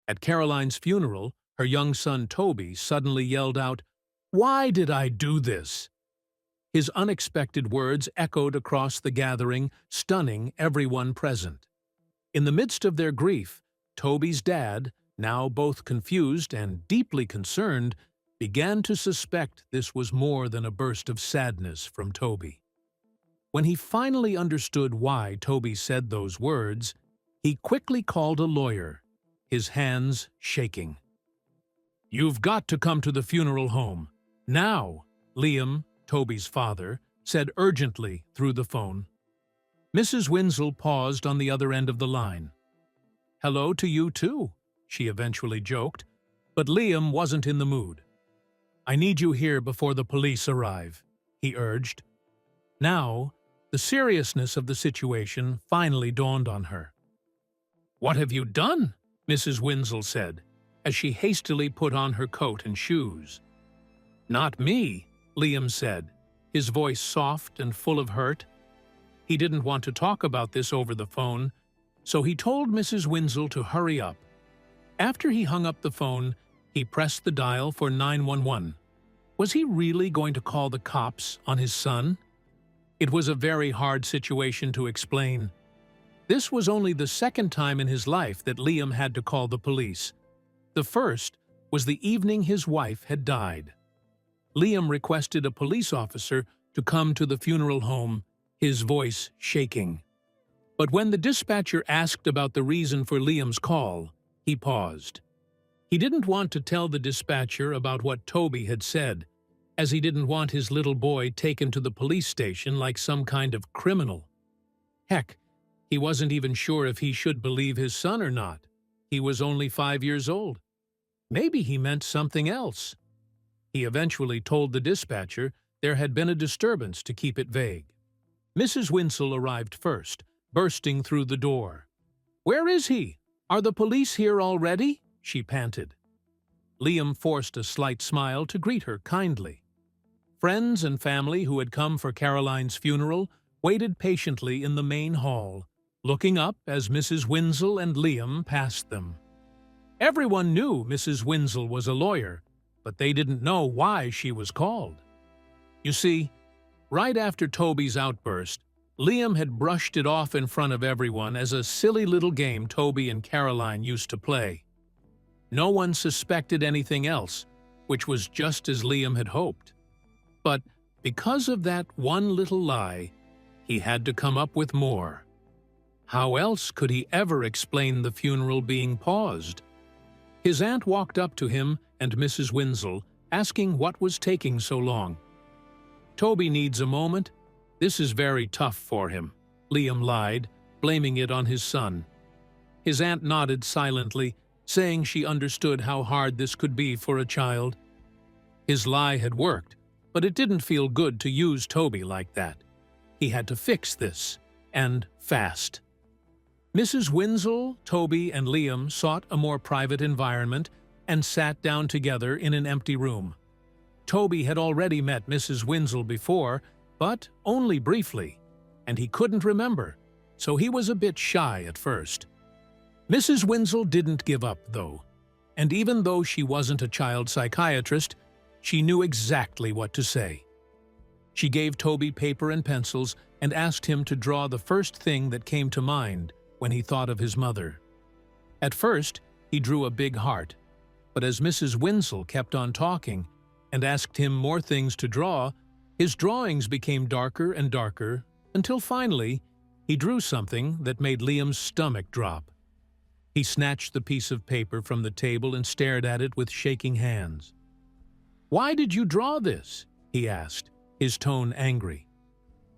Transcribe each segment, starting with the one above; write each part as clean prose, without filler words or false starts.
At Caroline's funeral, her young son Toby suddenly yelled out, "Why did I do this?" His unexpected words echoed across the gathering, stunning everyone present. In the midst of their grief, Toby's dad, now both confused and deeply concerned, began to suspect this was more than a burst of sadness from Toby. When he finally understood why Toby said those words, he quickly called a lawyer, his hands shaking. "You've got to come to the funeral home. Now," Liam, Toby's father, said urgently through the phone. Mrs. Winslow paused on the other end of the line. "Hello to you too," she eventually joked, but Liam wasn't in the mood. "I need you here before the police arrive," he urged. Now, the seriousness of the situation finally dawned on her. "What have you done?" Mrs. Winslow said, as she hastily put on her coat and shoes. "Not me," Liam said, his voice soft and full of hurt. He didn't want to talk about this over the phone, so he told Mrs. Winslow to hurry up. After he hung up the phone, he pressed the dial for 911. Was he really going to call the cops on his son? It was a very hard situation to explain. This was only the second time in his life that Liam had to call the police. The first was the evening his wife had died. Liam requested a police officer to come to the funeral home, his voice shaking. But when the dispatcher asked about the reason for Liam's call, he paused. He didn't want to tell the dispatcher about what Toby had said, as he didn't want his little boy taken to the police station like some kind of criminal. Heck, he wasn't even sure if he should believe his son or not. He was only 5 years old. Maybe he meant something else. He eventually told the dispatcher there had been a disturbance to keep it vague. Mrs. Winslow arrived first, bursting through the door. "Where is he? Are the police here already?" she panted. Liam forced a slight smile to greet her kindly. Friends and family who had come for Caroline's funeral waited patiently in the main hall, looking up as Mrs. Winslow and Liam passed them. Everyone knew Mrs. Winslow was a lawyer, but they didn't know why she was called. You see, right after Toby's outburst, Liam had brushed it off in front of everyone as a silly little game Toby and Caroline used to play. No one suspected anything else, which was just as Liam had hoped. But because of that one little lie, he had to come up with more. How else could he ever explain the funeral being paused? His aunt walked up to him and Mrs. Winslow, asking what was taking so long. "Toby needs a moment. This is very tough for him," Liam lied, blaming it on his son. His aunt nodded silently, saying she understood how hard this could be for a child. His lie had worked, but it didn't feel good to use Toby like that. He had to fix this, and fast. Mrs. Winslow, Toby, and Liam sought a more private environment and sat down together in an empty room. Toby had already met Mrs. Winslow before, but only briefly, and he couldn't remember, so he was a bit shy at first. Mrs. Winslow didn't give up, though, and even though she wasn't a child psychiatrist, she knew exactly what to say. She gave Toby paper and pencils and asked him to draw the first thing that came to mind when he thought of his mother. At first, he drew a big heart, but as Mrs. Winslow kept on talking and asked him more things to draw, his drawings became darker and darker until finally he drew something that made Liam's stomach drop. He snatched the piece of paper from the table and stared at it with shaking hands. "Why did you draw this?" he asked, his tone angry.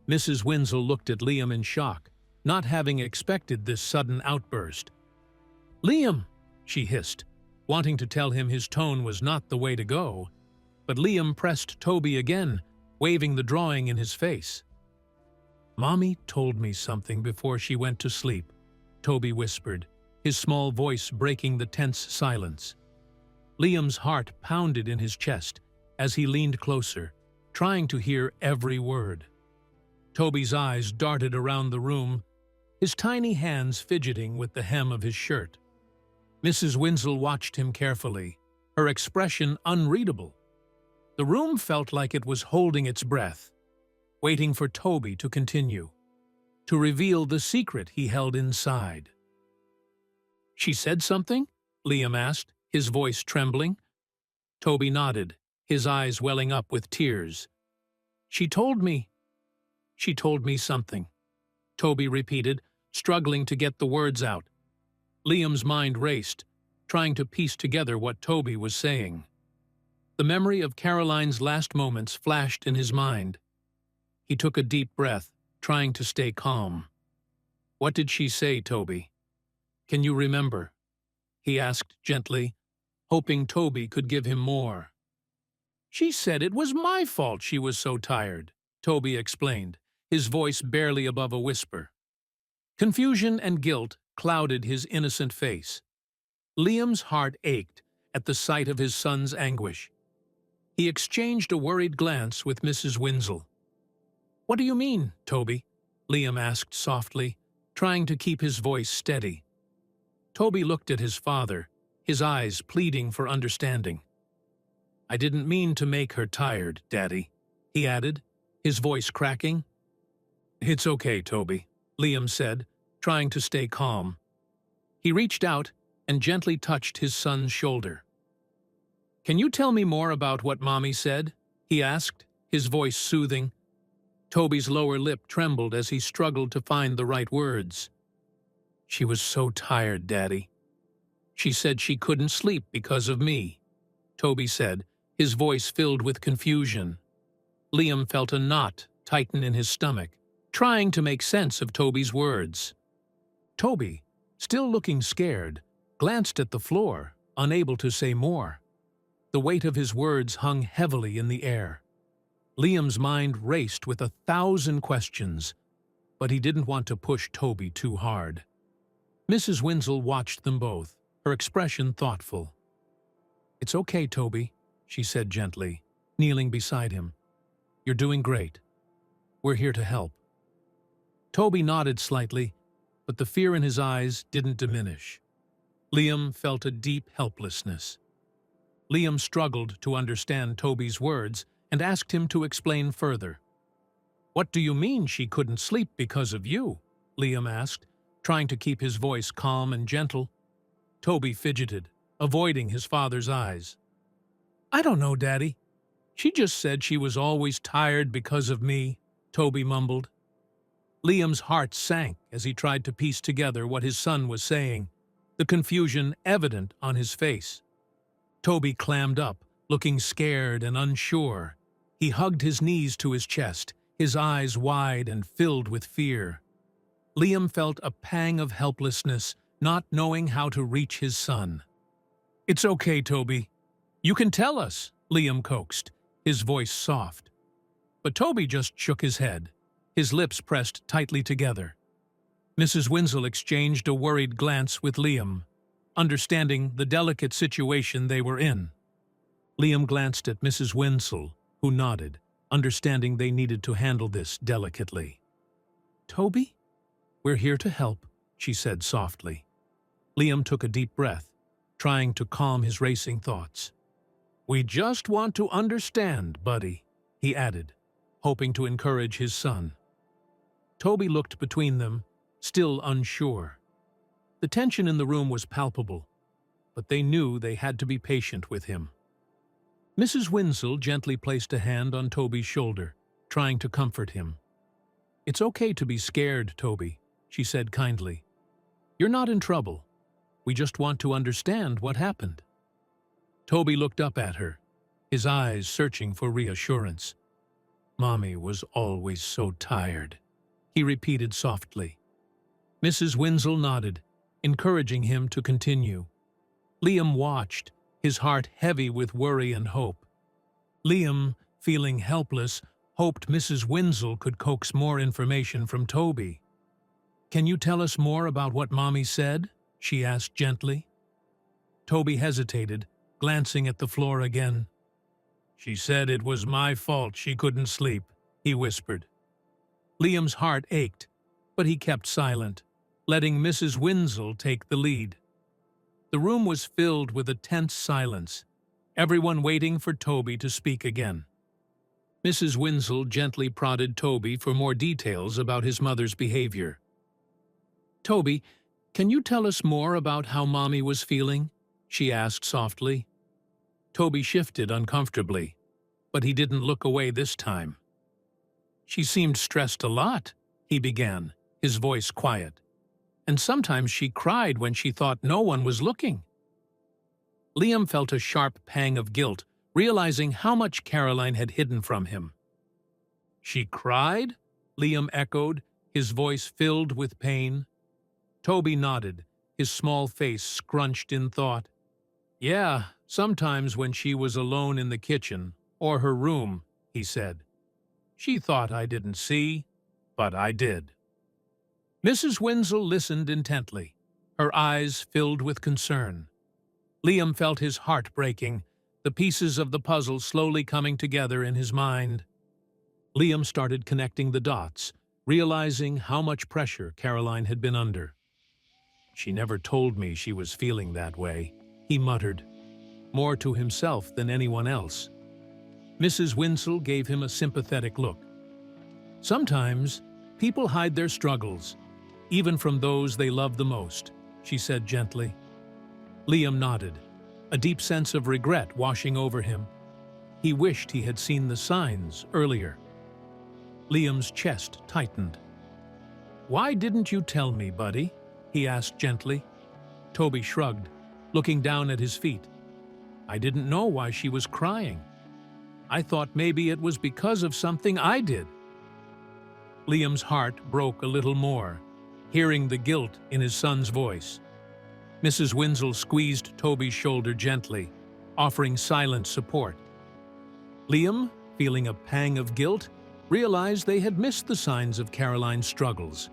Mrs. Winslow looked at Liam in shock, not having expected this sudden outburst. "Liam," she hissed, wanting to tell him his tone was not the way to go, but Liam pressed Toby again, waving the drawing in his face. "Mommy told me something before she went to sleep," Toby whispered, his small voice breaking the tense silence. Liam's heart pounded in his chest as he leaned closer, trying to hear every word. Toby's eyes darted around the room, his tiny hands fidgeting with the hem of his shirt. Mrs. Winslow watched him carefully, her expression unreadable. The room felt like it was holding its breath, waiting for Toby to continue, to reveal the secret he held inside. "She said something?" Liam asked, his voice trembling. Toby nodded, his eyes welling up with tears. She told me something," Toby repeated, struggling to get the words out. Liam's mind raced, trying to piece together what Toby was saying. The memory of Caroline's last moments flashed in his mind. He took a deep breath, trying to stay calm. "What did she say, Toby? Can you remember?" he asked gently, hoping Toby could give him more. "She said it was my fault she was so tired," Toby explained, his voice barely above a whisper. Confusion and guilt clouded his innocent face. Liam's heart ached at the sight of his son's anguish. He exchanged a worried glance with Mrs. Winslow. "What do you mean, Toby?" Liam asked softly, trying to keep his voice steady. Toby looked at his father, his eyes pleading for understanding. "I didn't mean to make her tired, Daddy," he added, his voice cracking. "It's okay, Toby," Liam said, trying to stay calm. He reached out and gently touched his son's shoulder. "Can you tell me more about what Mommy said?" he asked, his voice soothing. Toby's lower lip trembled as he struggled to find the right words. "She was so tired, Daddy. She said she couldn't sleep because of me," Toby said, his voice filled with confusion. Liam felt a knot tighten in his stomach, trying to make sense of Toby's words. Toby, still looking scared, glanced at the floor, unable to say more. The weight of his words hung heavily in the air. Liam's mind raced with 1,000 questions, but he didn't want to push Toby too hard. Mrs. Winslow watched them both, her expression thoughtful. "It's okay, Toby," she said gently, kneeling beside him. "You're doing great. We're here to help." Toby nodded slightly, but the fear in his eyes didn't diminish. Liam felt a deep helplessness. Liam struggled to understand Toby's words and asked him to explain further. "What do you mean she couldn't sleep because of you?" Liam asked, trying to keep his voice calm and gentle. Toby fidgeted, avoiding his father's eyes. "I don't know, Daddy. She just said she was always tired because of me," Toby mumbled. Liam's heart sank as he tried to piece together what his son was saying, the confusion evident on his face. Toby clammed up, looking scared and unsure. He hugged his knees to his chest, his eyes wide and filled with fear. Liam felt a pang of helplessness, not knowing how to reach his son. "It's okay, Toby. You can tell us," Liam coaxed, his voice soft. But Toby just shook his head, his lips pressed tightly together. Mrs. Winslow exchanged a worried glance with Liam, understanding the delicate situation they were in. Liam glanced at Mrs. Winslow, who nodded, understanding they needed to handle this delicately. "Toby, we're here to help," she said softly. Liam took a deep breath, trying to calm his racing thoughts. "We just want to understand, buddy," he added, hoping to encourage his son. Toby looked between them, still unsure. The tension in the room was palpable, but they knew they had to be patient with him. Mrs. Winslow gently placed a hand on Toby's shoulder, trying to comfort him. "It's okay to be scared, Toby," she said kindly. "You're not in trouble. We just want to understand what happened." Toby looked up at her, his eyes searching for reassurance. "Mommy was always so tired," he repeated softly. Mrs. Winslow nodded, encouraging him to continue. Liam watched, his heart heavy with worry and hope. Liam, feeling helpless, hoped Mrs. Winslow could coax more information from Toby. "Can you tell us more about what Mommy said?" she asked gently. Toby hesitated, glancing at the floor again. "She said it was my fault she couldn't sleep," he whispered. Liam's heart ached, but he kept silent, letting Mrs. Winslow take the lead. The room was filled with a tense silence, everyone waiting for Toby to speak again. Mrs. Winslow gently prodded Toby for more details about his mother's behavior. "Toby, can you tell us more about how Mommy was feeling?" she asked softly. Toby shifted uncomfortably, but he didn't look away this time. "She seemed stressed a lot," he began, his voice quiet. "And sometimes she cried when she thought no one was looking." Liam felt a sharp pang of guilt, realizing how much Caroline had hidden from him. "She cried?" Liam echoed, his voice filled with pain. Toby nodded, his small face scrunched in thought. "Yeah, sometimes when she was alone in the kitchen, or her room," he said. "She thought I didn't see, but I did." Mrs. Winslow listened intently, her eyes filled with concern. Liam felt his heart breaking, the pieces of the puzzle slowly coming together in his mind. Liam started connecting the dots, realizing how much pressure Caroline had been under. "She never told me she was feeling that way," he muttered, more to himself than anyone else. Mrs. Winslow gave him a sympathetic look. "Sometimes people hide their struggles, even from those they love the most," she said gently. Liam nodded, a deep sense of regret washing over him. He wished he had seen the signs earlier. Liam's chest tightened. "Why didn't you tell me, buddy?" he asked gently. Toby shrugged, looking down at his feet. "I didn't know why she was crying. I thought maybe it was because of something I did." Liam's heart broke a little more, hearing the guilt in his son's voice. Mrs. Winslow squeezed Toby's shoulder gently, offering silent support. Liam, feeling a pang of guilt, realized they had missed the signs of Caroline's struggles.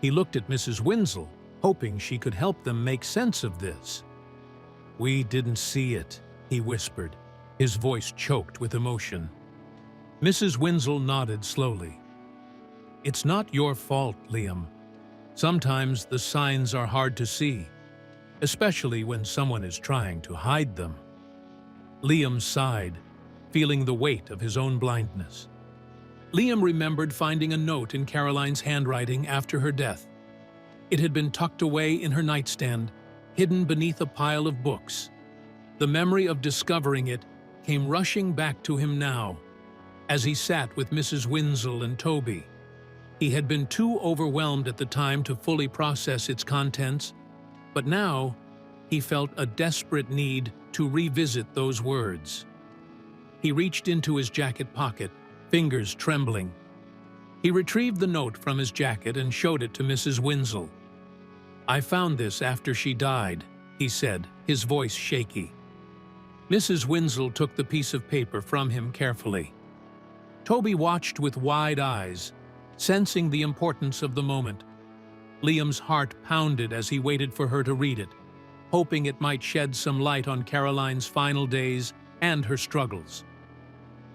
He looked at Mrs. Winslow, hoping she could help them make sense of this. "We didn't see it," he whispered, his voice choked with emotion. Mrs. Winslow nodded slowly. "It's not your fault, Liam. Sometimes the signs are hard to see, especially when someone is trying to hide them." Liam sighed, feeling the weight of his own blindness. Liam remembered finding a note in Caroline's handwriting after her death. It had been tucked away in her nightstand, hidden beneath a pile of books. The memory of discovering it came rushing back to him now, as he sat with Mrs. Winslow and Toby. He had been too overwhelmed at the time to fully process its contents, but now he felt a desperate need to revisit those words. He reached into his jacket pocket, fingers trembling. He retrieved the note from his jacket and showed it to Mrs. Winslow. "I found this after she died," he said, his voice shaky. Mrs. Winslow took the piece of paper from him carefully. Toby watched with wide eyes, sensing the importance of the moment. Liam's heart pounded as he waited for her to read it, hoping it might shed some light on Caroline's final days and her struggles.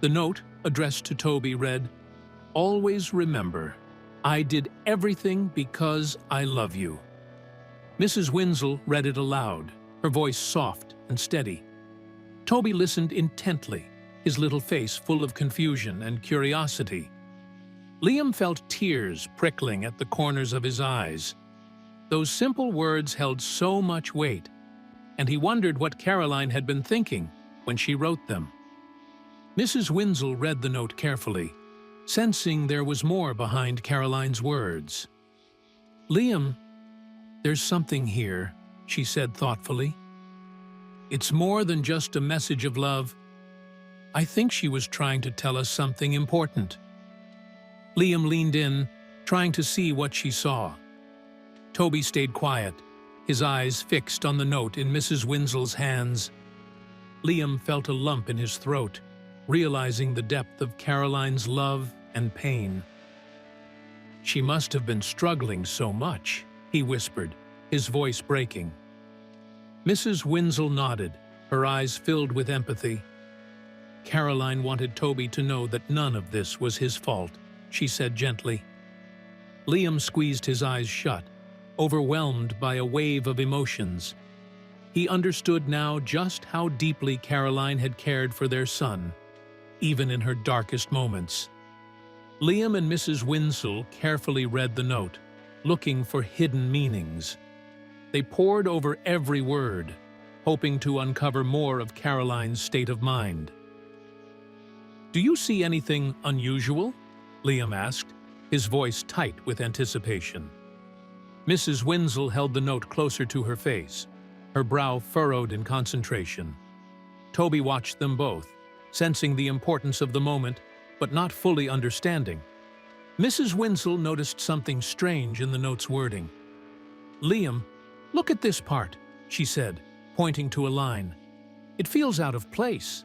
The note, addressed to Toby, read, "Always remember, I did everything because I love you." Mrs. Winslow read it aloud, her voice soft and steady. Toby listened intently, his little face full of confusion and curiosity. Liam felt tears prickling at the corners of his eyes. Those simple words held so much weight, and he wondered what Caroline had been thinking when she wrote them. Mrs. Winslow read the note carefully, sensing there was more behind Caroline's words. "Liam, there's something here," she said thoughtfully. "It's more than just a message of love. I think she was trying to tell us something important." Liam leaned in, trying to see what she saw. Toby stayed quiet, his eyes fixed on the note in Mrs. Winslow's hands. Liam felt a lump in his throat, realizing the depth of Caroline's love and pain. "She must have been struggling so much," he whispered, his voice breaking. Mrs. Winslow nodded, her eyes filled with empathy. "Caroline wanted Toby to know that none of this was his fault," she said gently. Liam squeezed his eyes shut, overwhelmed by a wave of emotions. He understood now just how deeply Caroline had cared for their son, even in her darkest moments. Liam and Mrs. Winslow carefully read the note, looking for hidden meanings. They pored over every word, hoping to uncover more of Caroline's state of mind. "Do you see anything unusual?" Liam asked, his voice tight with anticipation. Mrs. Winslow held the note closer to her face, her brow furrowed in concentration. Toby watched them both, sensing the importance of the moment, but not fully understanding. Mrs. Winslow noticed something strange in the note's wording. "Liam, look at this part," she said, pointing to a line. "It feels out of place."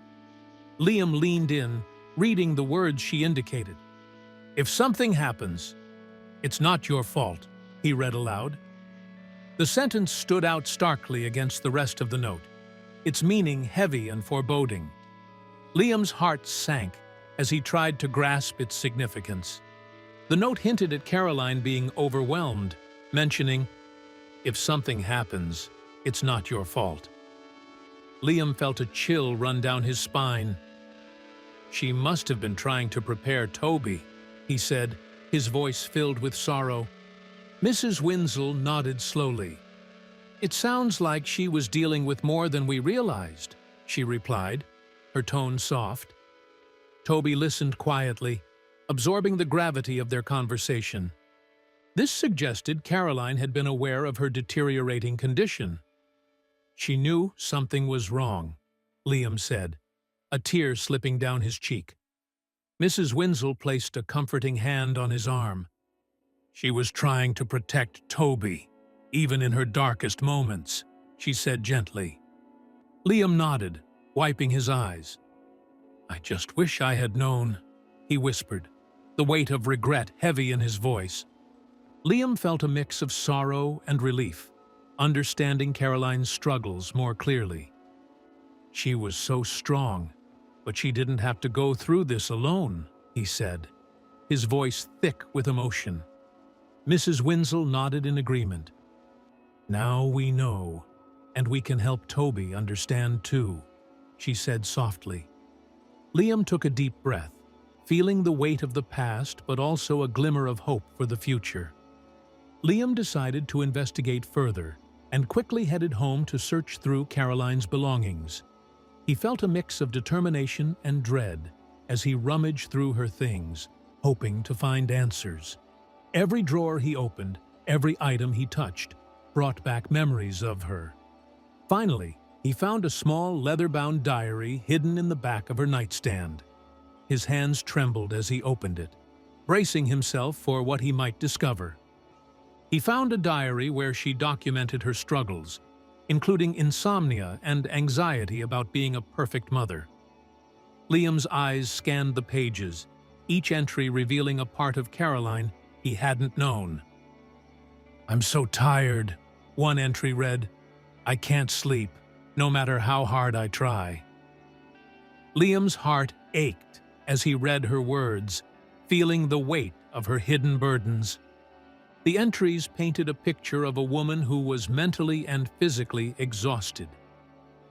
Liam leaned in, reading the words she indicated. "If something happens, it's not your fault," he read aloud. The sentence stood out starkly against the rest of the note, its meaning heavy and foreboding. Liam's heart sank as he tried to grasp its significance. The note hinted at Caroline being overwhelmed, mentioning, "If something happens, it's not your fault." Liam felt a chill run down his spine. "She must have been trying to prepare Toby," he said, his voice filled with sorrow. Mrs. Winslow nodded slowly. "It sounds like she was dealing with more than we realized," she replied, her tone soft. Toby listened quietly, absorbing the gravity of their conversation. This suggested Caroline had been aware of her deteriorating condition. "She knew something was wrong," Liam said, a tear slipping down his cheek. Mrs. Winslow placed a comforting hand on his arm. "She was trying to protect Toby, even in her darkest moments," she said gently. Liam nodded, wiping his eyes. "I just wish I had known," he whispered, the weight of regret heavy in his voice. Liam felt a mix of sorrow and relief, understanding Caroline's struggles more clearly. "She was so strong, but she didn't have to go through this alone," he said, his voice thick with emotion. Mrs. Winslow nodded in agreement. "Now we know, and we can help Toby understand too," she said softly. Liam took a deep breath, feeling the weight of the past but also a glimmer of hope for the future. Liam decided to investigate further and quickly headed home to search through Caroline's belongings. He felt a mix of determination and dread as he rummaged through her things, hoping to find answers. Every drawer he opened, every item he touched, brought back memories of her. Finally, he found a small leather-bound diary hidden in the back of her nightstand. His hands trembled as he opened it, bracing himself for what he might discover. He found a diary where she documented her struggles, including insomnia and anxiety about being a perfect mother. Liam's eyes scanned the pages, each entry revealing a part of Caroline he hadn't known. "I'm so tired," one entry read. "I can't sleep, no matter how hard I try." Liam's heart ached as he read her words, feeling the weight of her hidden burdens. The entries painted a picture of a woman who was mentally and physically exhausted.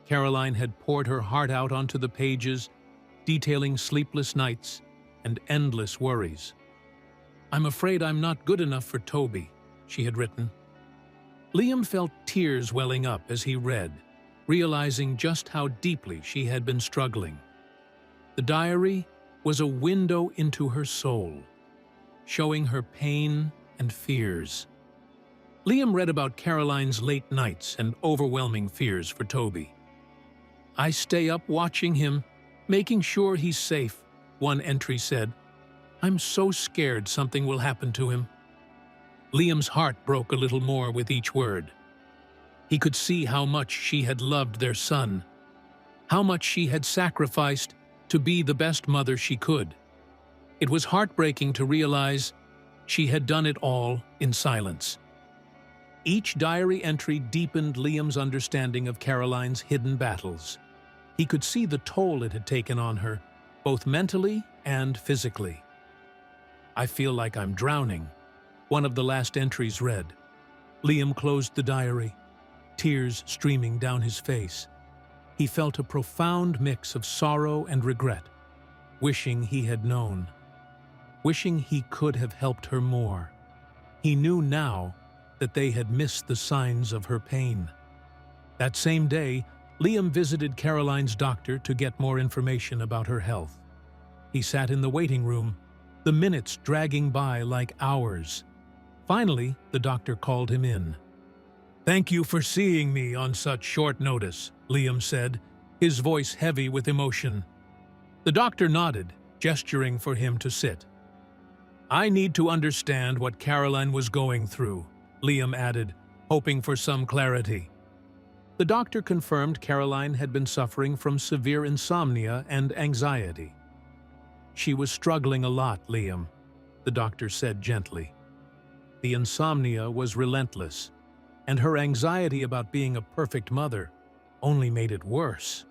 Caroline had poured her heart out onto the pages, detailing sleepless nights and endless worries. "I'm afraid I'm not good enough for Toby," she had written. Liam felt tears welling up as he read, realizing just how deeply she had been struggling. The diary was a window into her soul, showing her pain and fears. Liam read about Caroline's late nights and overwhelming fears for Toby. "I stay up watching him, making sure he's safe," one entry said. "I'm so scared something will happen to him." Liam's heart broke a little more with each word. He could see how much she had loved their son, how much she had sacrificed to be the best mother she could. It was heartbreaking to realize she had done it all in silence. Each diary entry deepened Liam's understanding of Caroline's hidden battles. He could see the toll it had taken on her, both mentally and physically. "I feel like I'm drowning," one of the last entries read. Liam closed the diary. tears streaming down his face. He felt a profound mix of sorrow and regret, wishing he had known, wishing he could have helped her more. He knew now that they had missed the signs of her pain. That same day, Liam visited Caroline's doctor to get more information about her health. He sat in the waiting room, the minutes dragging by like hours. Finally, the doctor called him in. "Thank you for seeing me on such short notice," Liam said, his voice heavy with emotion. The doctor nodded, gesturing for him to sit. "I need to understand what Caroline was going through," Liam added, hoping for some clarity. The doctor confirmed Caroline had been suffering from severe insomnia and anxiety. "She was struggling a lot, Liam," the doctor said gently. The insomnia was relentless, and her anxiety about being a perfect mother only made it worse.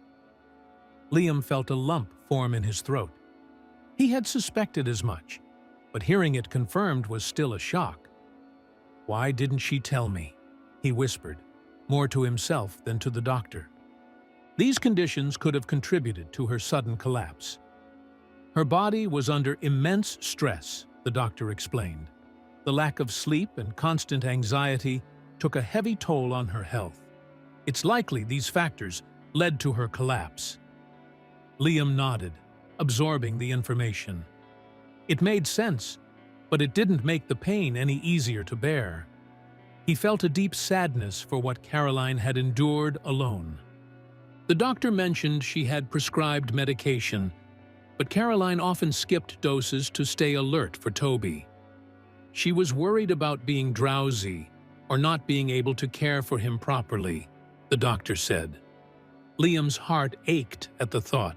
Liam felt a lump form in his throat. He had suspected as much, but hearing it confirmed was still a shock. "Why didn't she tell me?" he whispered, more to himself than to the doctor. These conditions could have contributed to her sudden collapse. Her body was under immense stress, the doctor explained. The lack of sleep and constant anxiety took a heavy toll on her health. It's likely these factors led to her collapse. Liam nodded, absorbing the information. It made sense, but it didn't make the pain any easier to bear. He felt a deep sadness for what Caroline had endured alone. The doctor mentioned she had prescribed medication, but Caroline often skipped doses to stay alert for Toby. She was worried about being drowsy or not being able to care for him properly, the doctor said. Liam's heart ached at the thought.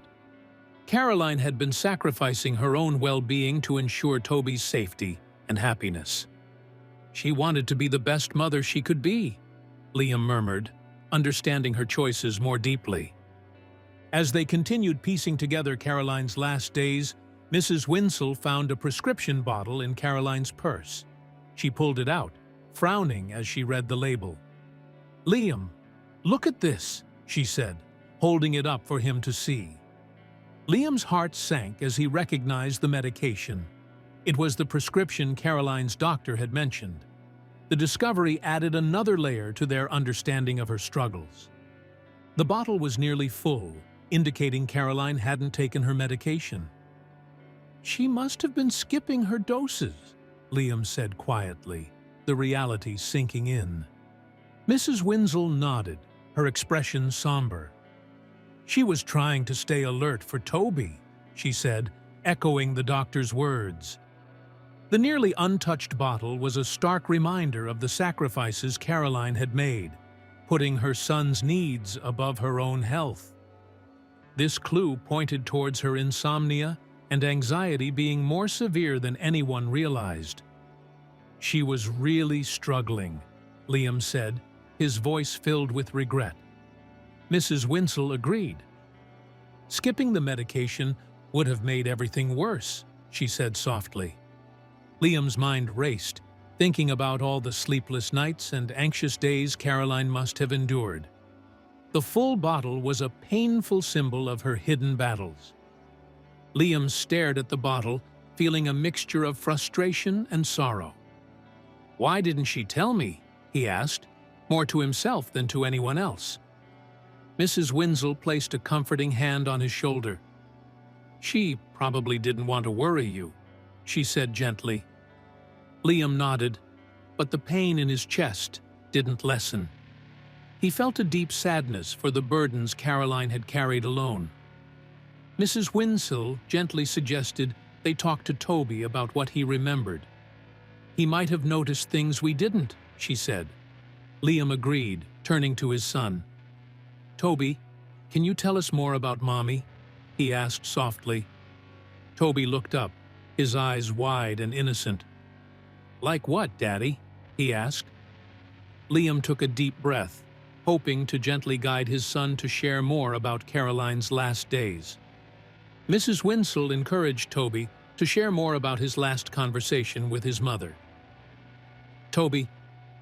Caroline had been sacrificing her own well-being to ensure Toby's safety and happiness. She wanted to be the best mother she could be, Liam murmured, understanding her choices more deeply. As they continued piecing together Caroline's last days, Mrs. Winsell found a prescription bottle in Caroline's purse. She pulled it out, frowning as she read the label. "Liam, look at this," she said, holding it up for him to see. Liam's heart sank as he recognized the medication. It was the prescription Caroline's doctor had mentioned. The discovery added another layer to their understanding of her struggles. The bottle was nearly full, indicating Caroline hadn't taken her medication. "She must have been skipping her doses," Liam said quietly, the reality sinking in. Mrs. Winsell nodded, her expression somber. "She was trying to stay alert for Toby," she said, echoing the doctor's words. The nearly untouched bottle was a stark reminder of the sacrifices Caroline had made, putting her son's needs above her own health. This clue pointed towards her insomnia and anxiety being more severe than anyone realized. "She was really struggling," Liam said, his voice filled with regret. Mrs. Winsell agreed. "Skipping the medication would have made everything worse," she said softly. Liam's mind raced, thinking about all the sleepless nights and anxious days Caroline must have endured. The full bottle was a painful symbol of her hidden battles. Liam stared at the bottle, feeling a mixture of frustration and sorrow. "Why didn't she tell me?" he asked, more to himself than to anyone else. Mrs. Winsell placed a comforting hand on his shoulder. "She probably didn't want to worry you," she said gently. Liam nodded, but the pain in his chest didn't lessen. He felt a deep sadness for the burdens Caroline had carried alone. Mrs. Winsell gently suggested they talk to Toby about what he remembered. "He might have noticed things we didn't," she said. Liam agreed, turning to his son. "Toby, can you tell us more about Mommy?" he asked softly. Toby looked up, his eyes wide and innocent. "Like what, Daddy?" he asked. Liam took a deep breath, hoping to gently guide his son to share more about Caroline's last days. Mrs. Winsell encouraged Toby to share more about his last conversation with his mother. "Toby,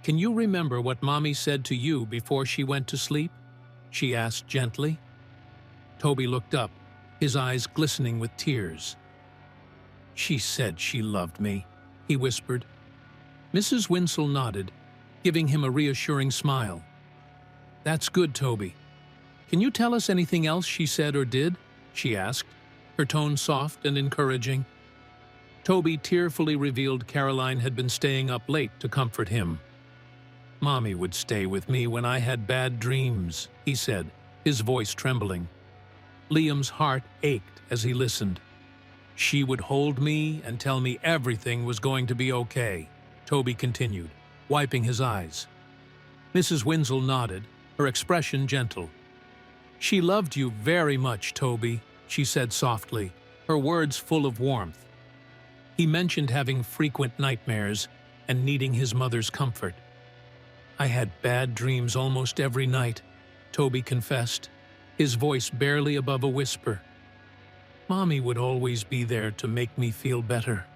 Can you remember what Mommy said to you before she went to sleep?" she asked gently. Toby looked up, his eyes glistening with tears. "She said she loved me," he whispered. Mrs. Winslow nodded, giving him a reassuring smile. "That's good, Toby. Can you tell us anything else she said or did?" she asked, her tone soft and encouraging. Toby tearfully revealed Caroline had been staying up late to comfort him. "Mommy would stay with me when I had bad dreams," he said, his voice trembling. Liam's heart ached as he listened. "She would hold me and tell me everything was going to be okay," Toby continued, wiping his eyes. Mrs. Winslow nodded, her expression gentle. "She loved you very much, Toby," she said softly, her words full of warmth. He mentioned having frequent nightmares and needing his mother's comfort. "I had bad dreams almost every night," Toby confessed, his voice barely above a whisper. "Mommy would always be there to make me feel better."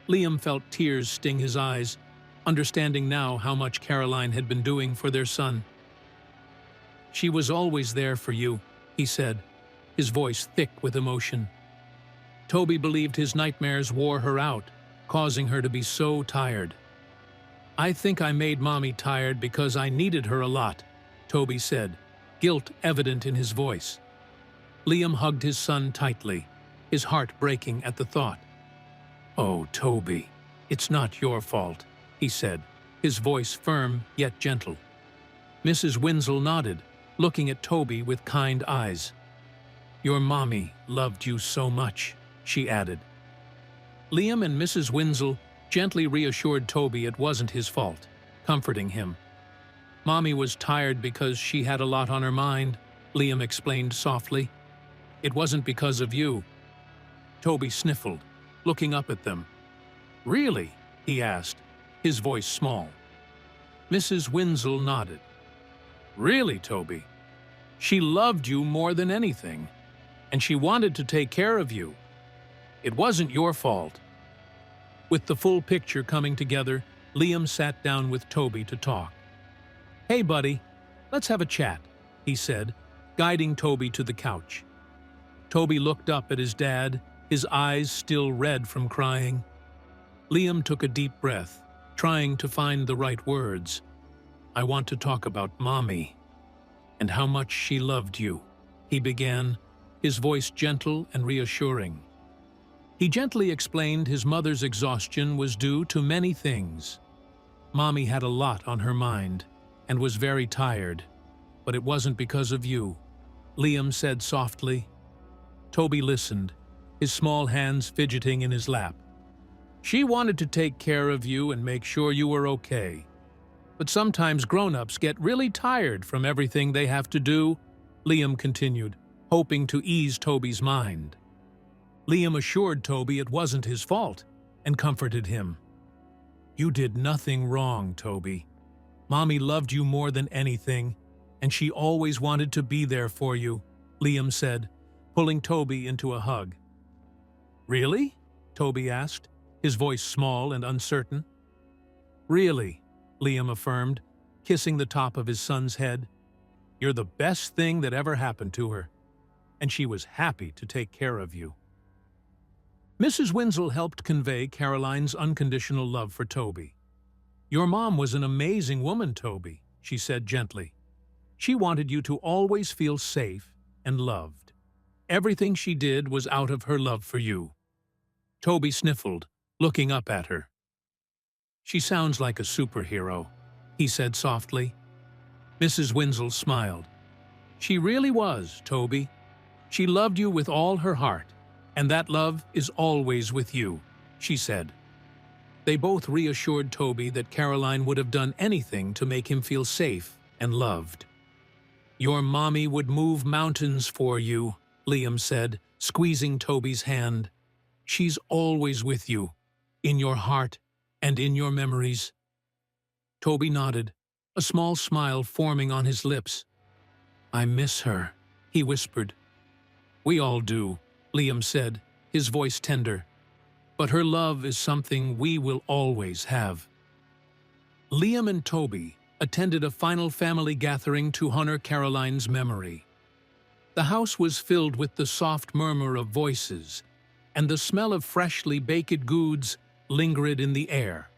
Liam felt tears sting his eyes, understanding now how much Caroline had been doing for their son. "She was always there for you," he said, his voice thick with emotion. Toby believed his nightmares wore her out, causing her to be so tired. "I think I made Mommy tired because I needed her a lot," Toby said, guilt evident in his voice. Liam hugged his son tightly, his heart breaking at the thought. "Oh, Toby, it's not your fault," he said, his voice firm yet gentle. Mrs. Winslow nodded, looking at Toby with kind eyes. "Your mommy loved you so much," she added. Liam and Mrs. Winslow gently reassured Toby it wasn't his fault, comforting him. "Mommy was tired because she had a lot on her mind," Liam explained softly. "It wasn't because of you." Toby sniffled, looking up at them. "Really?" he asked, his voice small. Mrs. Winslow nodded. "Really, Toby? She loved you more than anything, and she wanted to take care of you. It wasn't your fault." With the full picture coming together, Liam sat down with Toby to talk. "Hey, buddy, let's have a chat," he said, guiding Toby to the couch. Toby looked up at his dad, his eyes still red from crying. Liam took a deep breath, trying to find the right words. "I want to talk about Mommy and how much she loved you," he began, his voice gentle and reassuring. He gently explained his mother's exhaustion was due to many things. Mommy had a lot on her mind and was very tired, but it wasn't because of you, Liam said softly. Toby listened, his small hands fidgeting in his lap. "She wanted to take care of you and make sure you were okay. But sometimes grown-ups get really tired from everything they have to do," Liam continued, hoping to ease Toby's mind. Liam assured Toby it wasn't his fault and comforted him. "You did nothing wrong, Toby. Mommy loved you more than anything, and she always wanted to be there for you," Liam said, pulling Toby into a hug. "Really?" Toby asked, his voice small and uncertain. "Really," Liam affirmed, kissing the top of his son's head. "You're the best thing that ever happened to her, and she was happy to take care of you." Mrs. Winslow helped convey Caroline's unconditional love for Toby. "Your mom was an amazing woman, Toby," she said gently. "She wanted you to always feel safe and loved. Everything she did was out of her love for you." Toby sniffled, looking up at her. "She sounds like a superhero," he said softly. Mrs. Winslow smiled. "She really was, Toby. She loved you with all her heart, and that love is always with you," she said. They both reassured Toby that Caroline would have done anything to make him feel safe and loved. "Your mommy would move mountains for you," Liam said, squeezing Toby's hand. "She's always with you, in your heart and in your memories." Toby nodded, a small smile forming on his lips. "I miss her," he whispered. "We all do," Liam said, his voice tender. "But her love is something we will always have." Liam and Toby attended a final family gathering to honor Caroline's memory. The house was filled with the soft murmur of voices, and the smell of freshly baked goods lingered in the air.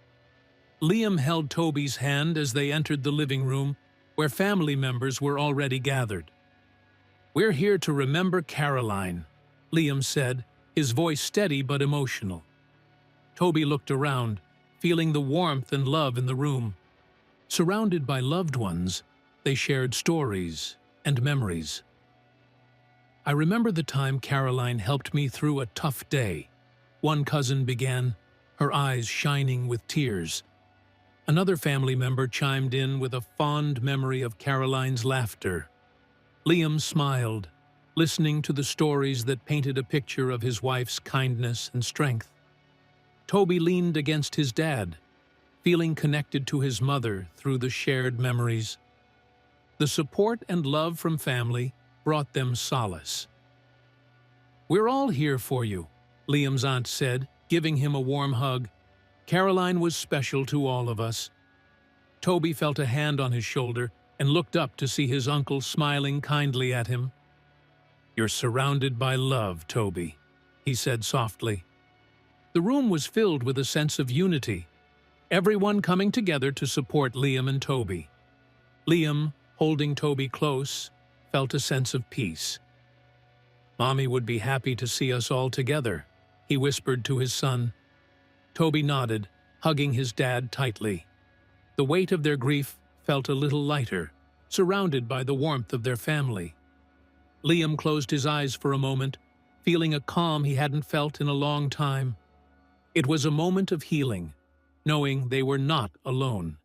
Liam held Toby's hand as they entered the living room, where family members were already gathered. "We're here to remember Caroline," Liam said, his voice steady but emotional. Toby looked around, feeling the warmth and love in the room. Surrounded by loved ones, they shared stories and memories. "I remember the time Caroline helped me through a tough day," one cousin began, her eyes shining with tears. Another family member chimed in with a fond memory of Caroline's laughter. Liam smiled, listening to the stories that painted a picture of his wife's kindness and strength. Toby leaned against his dad, feeling connected to his mother through the shared memories. The support and love from family brought them solace. "We're all here for you," Liam's aunt said, giving him a warm hug. "Caroline was special to all of us." Toby felt a hand on his shoulder and looked up to see his uncle smiling kindly at him. "You're surrounded by love, Toby," he said softly. The room was filled with a sense of unity, everyone coming together to support Liam and Toby. Liam, holding Toby close, felt a sense of peace. "Mommy would be happy to see us all together," he whispered to his son. Toby nodded, hugging his dad tightly. The weight of their grief felt a little lighter, surrounded by the warmth of their family. Liam closed his eyes for a moment, feeling a calm he hadn't felt in a long time. It was a moment of healing, knowing they were not alone.